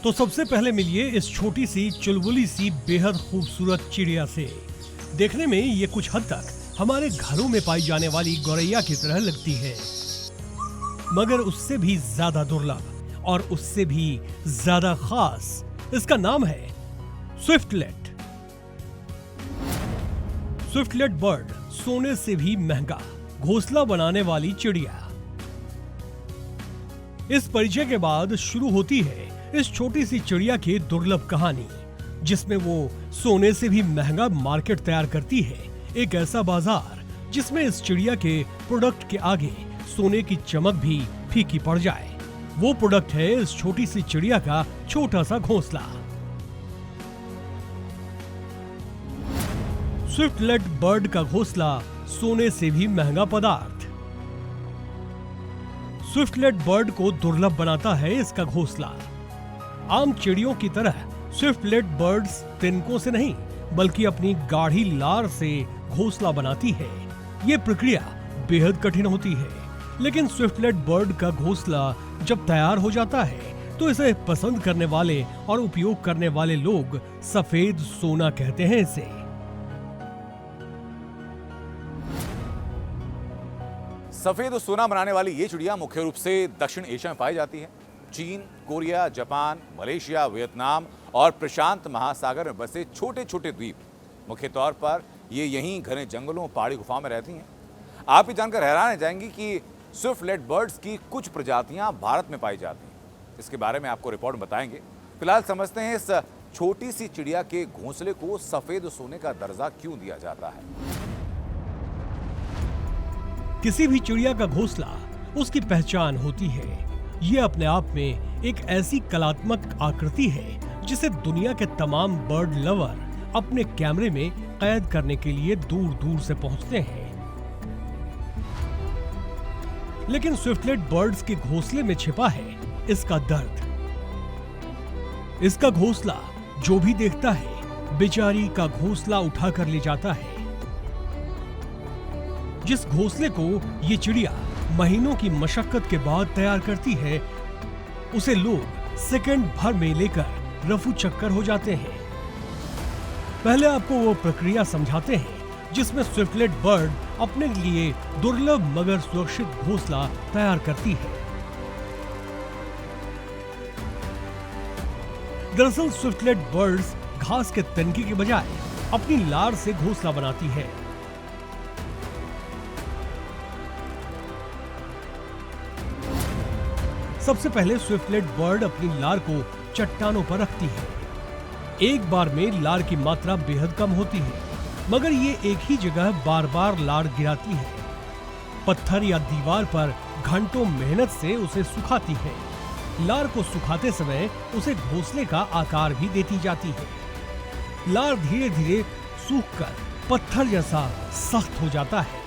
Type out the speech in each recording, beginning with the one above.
तो सबसे पहले मिलिए इस छोटी सी चुलबुली सी बेहद खूबसूरत चिड़िया से। देखने में ये कुछ हद तक हमारे घरों में पाई जाने वाली गौरैया की तरह लगती है, मगर उससे भी ज्यादा दुर्लभ और उससे भी ज्यादा खास। इसका नाम है स्विफ्टलेट। स्विफ्टलेट बर्ड सोने से भी महंगा घोंसला बनाने वाली चिड़िया। इस परिचय के बाद शुरू होती है इस छोटी सी चिड़िया की दुर्लभ कहानी, जिसमें वो सोने से भी महंगा मार्केट तैयार करती है। एक ऐसा बाजार जिसमें इस चिड़िया के प्रोडक्ट के आगे सोने की चमक भी फीकी पड़ जाए। वो प्रोडक्ट है इस छोटी सी चिड़िया का छोटा सा घोंसला। स्विफ्टलेट बर्ड का घोंसला सोने से भी महंगा पदार्थ। स्विफ्टलेट बर्ड को दुर्लभ बनाता है इसका घोंसला। आम चिड़ियों की तरह स्विफ्टलेट बर्ड्स तिनकों से नहीं बल्कि अपनी गाढ़ी लार से घोंसला बनाती है। ये प्रक्रिया बेहद कठिन होती है, लेकिन स्विफ्टलेट बर्ड का घोंसला जब तैयार हो जाता है तो इसे पसंद करने वाले और उपयोग करने वाले लोग सफेद सोना कहते हैं इसे। सफेद सोना बनाने वाली ये चिड़िया मुख्य रूप से दक्षिण एशिया में पाई जाती है। चीन, कोरिया, जापान, मलेशिया, वियतनाम और प्रशांत महासागर में बसे छोटे छोटे द्वीप, मुख्य तौर पर ये यहीं घने जंगलों, पहाड़ी गुफाओं में रहती हैं। आप ये जानकर हैरान रह जाएंगी कि स्विफ्टलेट बर्ड्स की कुछ प्रजातियां भारत में पाई जाती हैं। इसके बारे में आपको रिपोर्ट में बताएंगे। फिलहाल समझते हैं इस छोटी सी चिड़िया के घोंसले को सफेद सोने का दर्जा क्यों दिया जाता है। किसी भी चिड़िया का घोंसला उसकी पहचान होती है। ये अपने आप में एक ऐसी कलात्मक आकृति है जिसे दुनिया के तमाम बर्ड लवर अपने कैमरे में कैद करने के लिए दूर दूर से पहुंचते हैं। लेकिन स्विफ्टलेट बर्ड्स के घोंसले में छिपा है इसका दर्द। इसका घोंसला जो भी देखता है बेचारी का घोंसला उठा कर ले जाता है। जिस घोंसले को ये चिड़िया महीनों की मशक्कत के बाद तैयार करती है, उसे लोग सेकंड भर में लेकर रफू चक्कर हो जाते हैं। पहले आपको वो प्रक्रिया समझाते हैं जिसमें स्विफ्टलेट बर्ड अपने लिए दुर्लभ मगर सुरक्षित घोंसला तैयार करती है। दरअसल स्विफ्टलेट बर्ड्स घास के तनके के बजाय अपनी लार से घोंसला बनाती है। सबसे पहले स्विफ्टलेट बर्ड अपनी लार को चट्टानों पर रखती है। एक बार में लार की मात्रा बेहद कम होती है, मगर ये एक ही जगह बार बार लार गिराती है। पत्थर या दीवार पर घंटों मेहनत से उसे सुखाती है। लार को सुखाते समय उसे घोंसले का आकार भी देती जाती है। लार धीरे धीरे सूखकर पत्थर जैसा सख्त हो जाता है।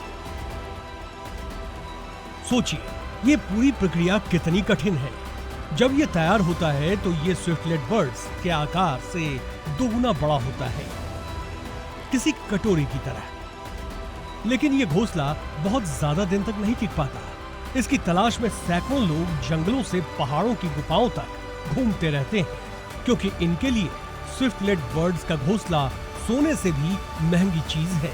सोचिए, ये पूरी प्रक्रिया कितनी कठिन है। जब ये तैयार होता है तो ये स्विफ्टलेट बर्ड्स के आकार से दोगुना बड़ा होता है, किसी कटोरी की तरह। लेकिन ये घोंसला बहुत ज्यादा दिन तक नहीं टिक पाता। इसकी तलाश में सैकड़ों लोग जंगलों से पहाड़ों की गुफाओं तक घूमते रहते हैं, क्योंकि इनके लिए स्विफ्टलेट बर्ड्स का घोंसला सोने से भी महंगी चीज है।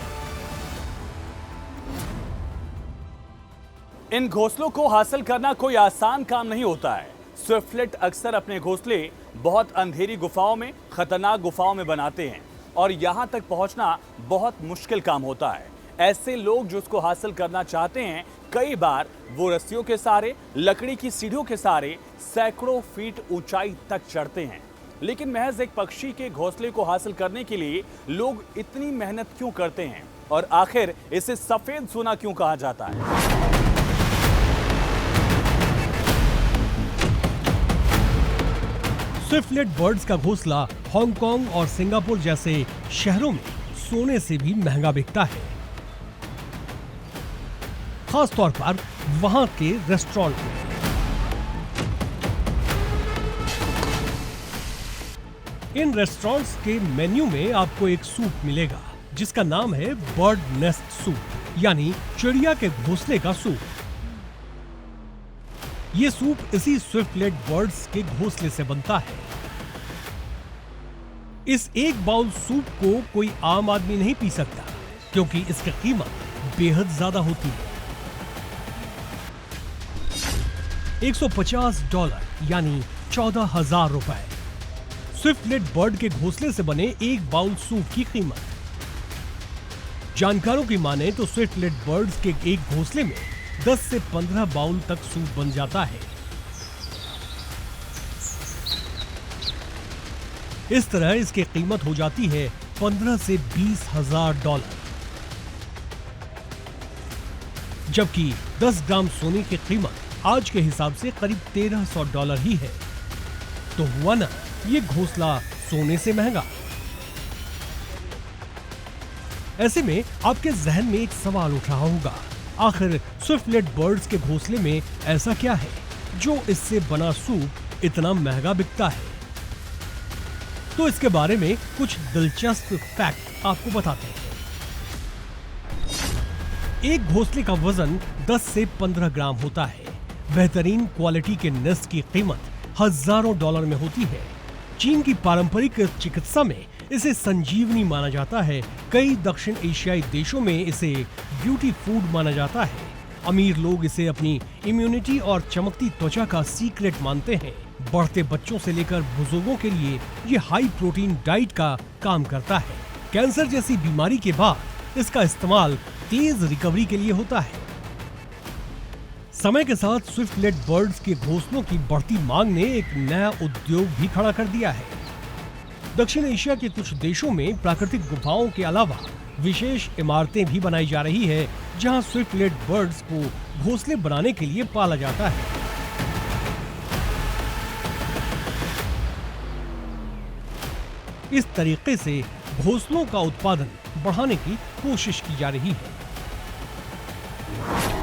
इन घोंसलों को हासिल करना कोई आसान काम नहीं होता है। स्विफ्टलेट अक्सर अपने घोंसले बहुत अंधेरी गुफाओं में, खतरनाक गुफाओं में बनाते हैं और यहाँ तक पहुँचना बहुत मुश्किल काम होता है। ऐसे लोग जो उसको हासिल करना चाहते हैं, कई बार वो रस्सियों के सहारे, लकड़ी की सीढ़ियों के सहारे सैकड़ों फीट ऊंचाई तक चढ़ते हैं। लेकिन महज एक पक्षी के घोंसले को हासिल करने के लिए लोग इतनी मेहनत क्यों करते हैं, और आखिर इसे सफेद सोना क्यों कहा जाता है? स्विफ्टलेट बर्ड्स का घोंसला हांगकांग और सिंगापुर जैसे शहरों में सोने से भी महंगा बिकता है, खास तौर पर वहां के रेस्टोरेंट में। इन रेस्टोरेंट्स के मेन्यू में आपको एक सूप मिलेगा जिसका नाम है बर्ड नेस्ट सूप, यानी चिड़िया के घोंसले का सूप। ये सूप इसी स्विफ्टलेट बर्ड्स के घोंसले से बनता है। इस एक बाउल सूप को कोई आम आदमी नहीं पी सकता, क्योंकि इसकी कीमत बेहद ज्यादा होती है। $150 यानी 14,000 रुपए स्विफ्टलेट बर्ड के घोंसले से बने एक बाउल सूप की कीमत। जानकारों की माने तो स्विफ्टलेट बर्ड्स के एक घोंसले में 10 से 15 बाउल तक सूप बन जाता है। इस तरह इसकी कीमत हो जाती है $15,000 से $20,000, जबकि 10 ग्राम सोने की कीमत आज के हिसाब से करीब $1,300 ही है। तो हुआ ना ये घोंसला सोने से महंगा। ऐसे में आपके जहन में एक सवाल उठ रहा होगा, आखिर स्विफ्टलेट बर्ड्स के घोंसले में ऐसा क्या है जो इससे बना सूप इतना महंगा बिकता है? तो इसके बारे में कुछ दिलचस्प फैक्ट आपको बताते हैं। एक घोंसले का वजन 10 से 15 ग्राम होता है। बेहतरीन क्वालिटी के नेस्ट की कीमत हजारों डॉलर में होती है। चीन की पारंपरिक चिकित्सा में इसे संजीवनी माना जाता है। कई दक्षिण एशियाई देशों में इसे ब्यूटी फूड माना जाता है। अमीर लोग इसे अपनी इम्यूनिटी और चमकती त्वचा का सीक्रेट मानते हैं। बढ़ते बच्चों से लेकर बुजुर्गों के लिए ये हाई प्रोटीन डाइट का काम करता है। कैंसर जैसी बीमारी के बाद इसका इस्तेमाल तेज रिकवरी के लिए होता है। समय के साथ स्विफ्टलेट बर्ड्स के घोंसलों की बढ़ती मांग ने एक नया उद्योग भी खड़ा कर दिया है। दक्षिण एशिया के कुछ देशों में प्राकृतिक गुफाओं के अलावा विशेष इमारतें भी बनाई जा रही है, जहां स्विफ्टलेट बर्ड्स को घोंसले बनाने के लिए पाला जाता है। इस तरीके से घोंसलों का उत्पादन बढ़ाने की कोशिश की जा रही है।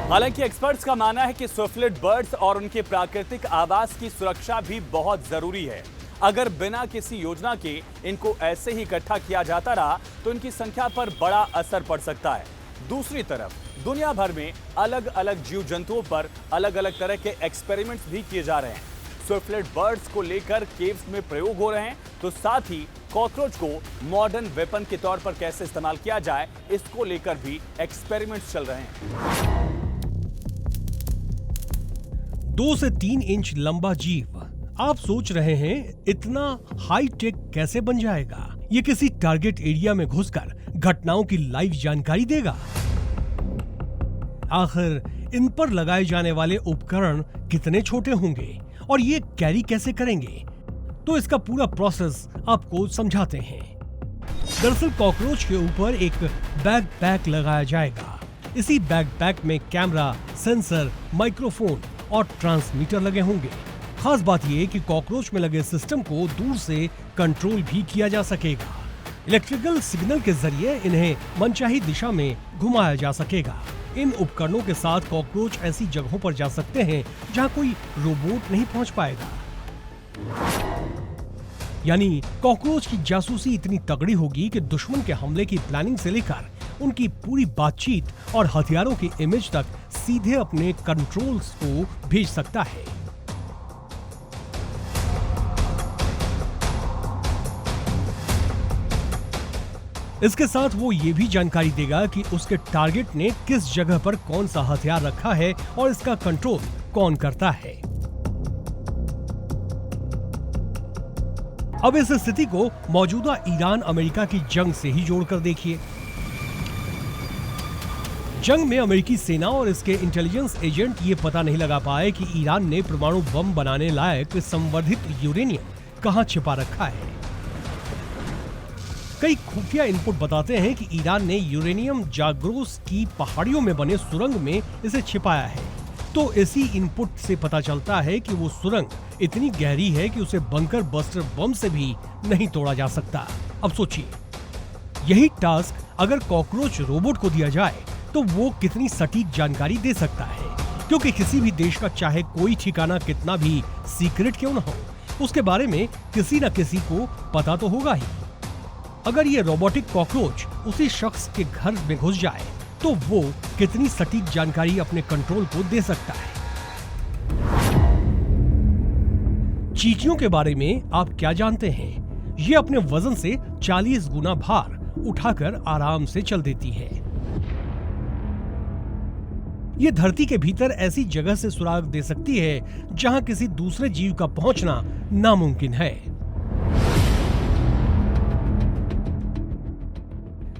हालांकि एक्सपर्ट्स का मानना है कि स्विफ्टलेट बर्ड्स और उनके प्राकृतिक आवास की सुरक्षा भी बहुत जरूरी है। अगर बिना किसी योजना के इनको ऐसे ही इकट्ठा किया जाता रहा तो इनकी संख्या पर बड़ा असर पड़ सकता है। दूसरी तरफ दुनिया भर में अलग अलग जीव जंतुओं पर अलग अलग तरह के एक्सपेरिमेंट्स भी किए जा रहे हैं। स्विफ्टलेट बर्ड्स को लेकर केव्स में प्रयोग हो रहे हैं, तो साथ ही कॉकरोच को मॉडर्न वेपन के तौर पर कैसे इस्तेमाल किया जाए, इसको लेकर भी एक्सपेरिमेंट्स चल रहे हैं। 2 से 3 इंच लंबा जीव, आप सोच रहे हैं इतना हाई टेक कैसे बन जाएगा? ये किसी टारगेट एरिया में घुसकर घटनाओं की लाइव जानकारी देगा। आखिर इन पर लगाए जाने वाले उपकरण कितने छोटे होंगे और ये कैरी कैसे करेंगे? तो इसका पूरा प्रोसेस आपको समझाते हैं। दरअसल कॉकरोच के ऊपर एक बैकपैक लगाया जाएगा। इसी बैकपैक में कैमरा, सेंसर, माइक्रोफोन और ट्रांसमीटर लगे होंगे। खास बात यह कि कॉकरोच में लगे सिस्टम को दूर से कंट्रोल भी किया जा सकेगा। इलेक्ट्रिकल सिग्नल के जरिए इन्हें मनचाही दिशा में घुमाया जा सकेगा। इन उपकरणों के साथ कॉकरोच ऐसी जगहों पर जा सकते हैं जहां कोई रोबोट नहीं पहुंच पाएगा। यानी कॉकरोच की जासूसी इतनी तगड़ी होगी कि दुश्मन के हमले की प्लानिंग से लेकर उनकी पूरी बातचीत और हथियारों की इमेज तक सीधे अपने कंट्रोल्स को भेज सकता है। इसके साथ वो ये भी जानकारी देगा कि उसके टारगेट ने किस जगह पर कौन सा हथियार रखा है और इसका कंट्रोल कौन करता है। अब इस स्थिति को मौजूदा ईरान अमेरिका की जंग से ही जोड़कर देखिए। जंग में अमेरिकी सेना और इसके इंटेलिजेंस एजेंट ये पता नहीं लगा पाए कि ईरान ने परमाणु बम बनाने लायक संवर्धित यूरेनियम कहां छिपा रखा है। कई खुफिया इनपुट बताते हैं कि ईरान ने यूरेनियम जाग्रोस की पहाड़ियों में बने सुरंग में इसे छिपाया है। तो इसी इनपुट से पता चलता है कि वो सुरंग इतनी गहरी है कि उसे बंकर बस्टर बम से भी नहीं तोड़ा जा सकता। अब सोचिए, यही टास्क अगर कॉकरोच रोबोट को दिया जाए तो वो कितनी सटीक जानकारी दे सकता है, क्योंकि किसी भी देश का चाहे कोई ठिकाना कितना भी सीक्रेट क्यों न हो, उसके बारे में किसी न किसी को पता तो होगा ही। अगर ये रोबोटिक कॉकरोच उसी शख्स के घर में घुस जाए तो वो कितनी सटीक जानकारी अपने कंट्रोल को दे सकता है। चींटियों के बारे में आप क्या जानते हैं? ये अपने वजन से 40 गुना भार उठाकर आराम से चल देती है। ये धरती के भीतर ऐसी जगह से सुराग दे सकती है जहां किसी दूसरे जीव का पहुंचना नामुमकिन है।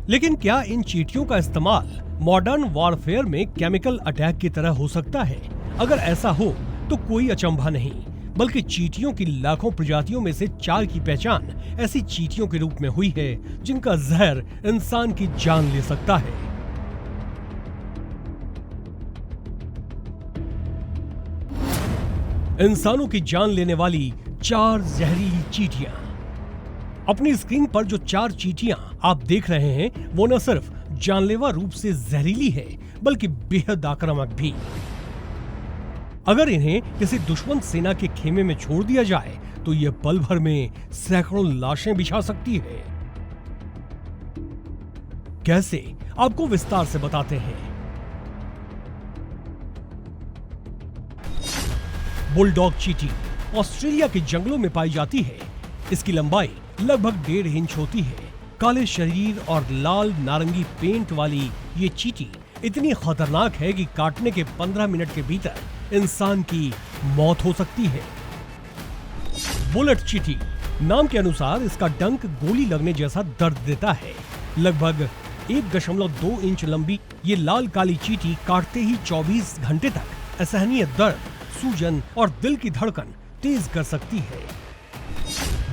लेकिन क्या इन चींटियों का इस्तेमाल मॉडर्न वॉरफेयर में केमिकल अटैक की तरह हो सकता है? अगर ऐसा हो तो कोई अचंभा नहीं, बल्कि चींटियों की लाखों प्रजातियों में से 4 की पहचान ऐसी चींटियों के रूप में हुई है जिनका जहर इंसान की जान ले सकता है। इंसानों की जान लेने वाली 4 जहरीली चींटियां। अपनी स्क्रीन पर जो 4 चींटियां आप देख रहे हैं वो न सिर्फ जानलेवा रूप से जहरीली है बल्कि बेहद आक्रामक भी। अगर इन्हें किसी दुश्मन सेना के खेमे में छोड़ दिया जाए तो ये पल भर में सैकड़ों लाशें बिछा सकती है। कैसे, आपको विस्तार से बताते हैं। बुलडॉग चींटी ऑस्ट्रेलिया के जंगलों में पाई जाती है। इसकी लंबाई लगभग 1.5 इंच होती है। काले शरीर और लाल नारंगी पेंट वाली ये चींटी इतनी खतरनाक है कि काटने के 15 मिनट के भीतर इंसान की मौत हो सकती है। बुलेट चींटी, नाम के अनुसार इसका डंक गोली लगने जैसा दर्द देता है। लगभग 1.2 इंच लंबी ये लाल काली चींटी काटते ही 24 घंटे तक असहनीय दर्द, सूजन और दिल की धड़कन तेज कर सकती है।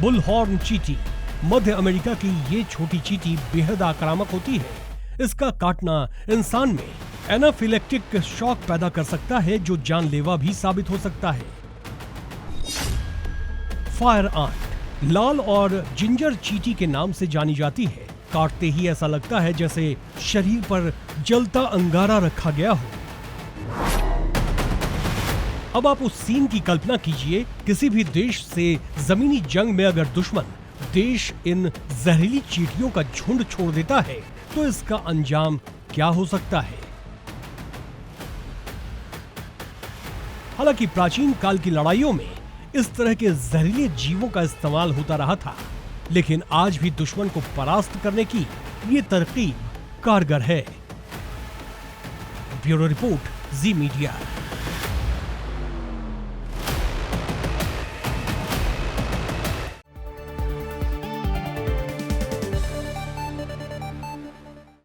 बुलहॉर्न चींटी, मध्य अमेरिका की ये छोटी चींटी बेहद आक्रामक होती है। इसका काटना इंसान में एनाफिलेक्टिक शॉक पैदा कर सकता है जो जानलेवा भी साबित हो सकता है। फायर आंट, लाल और जिंजर चींटी के नाम से जानी जाती है। काटते ही ऐसा लगता है जैसे शरीर पर जलता अंगारा रखा गया हो। अब आप उस सीन की कल्पना कीजिए, किसी भी देश से जमीनी जंग में अगर दुश्मन देश इन जहरीली चींटियों का झुंड छोड़ देता है तो इसका अंजाम क्या हो सकता है। हालांकि प्राचीन काल की लड़ाइयों में इस तरह के जहरीले जीवों का इस्तेमाल होता रहा था, लेकिन आज भी दुश्मन को परास्त करने की ये तरकीब कारगर है। ब्यूरो रिपोर्ट, जी मीडिया।